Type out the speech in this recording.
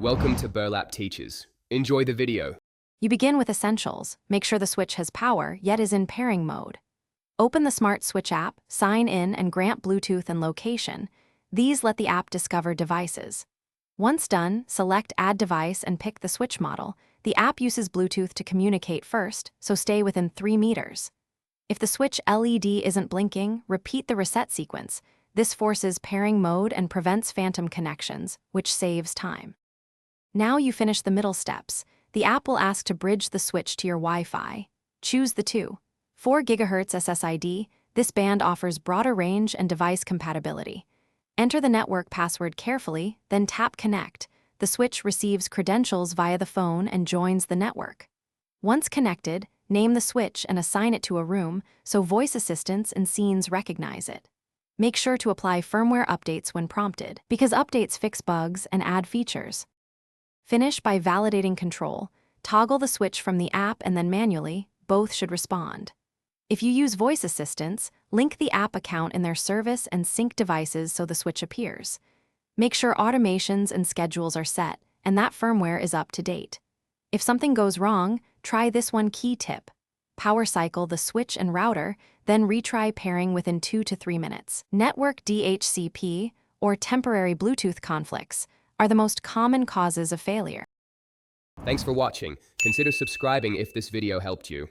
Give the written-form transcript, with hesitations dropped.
Welcome to Burlap Teachers. Enjoy the video. You begin with essentials. Make sure the switch has power, yet is in pairing mode. Open the Smart Switch app, sign in, and grant Bluetooth and location. These let the app discover devices. Once done, select Add Device and pick the switch model. The app uses Bluetooth to communicate first, so stay within 3 meters. If the switch LED isn't blinking, repeat the reset sequence. This forces pairing mode and prevents phantom connections, which saves time. Now you finish the middle steps. The app will ask to bridge the switch to your Wi-Fi. Choose the 4 GHz SSID. This band offers broader range and device compatibility. Enter the network password carefully, then tap Connect. The switch receives credentials via the phone and joins the network. Once connected, name the switch and assign it to a room so voice assistants and scenes recognize it. Make sure to apply firmware updates when prompted, because updates fix bugs and add features. Finish by validating control. Toggle the switch from the app and then manually. Both should respond. If you use voice assistants, link the app account in their service and sync devices so the switch appears. Make sure automations and schedules are set, and that firmware is up to date. If something goes wrong, try this one key tip. Power cycle the switch and router, then retry pairing within 2 to 3 minutes. Network DHCP, or temporary Bluetooth conflicts, are the most common causes of failure. Thanks for watching. Consider subscribing if this video helped you.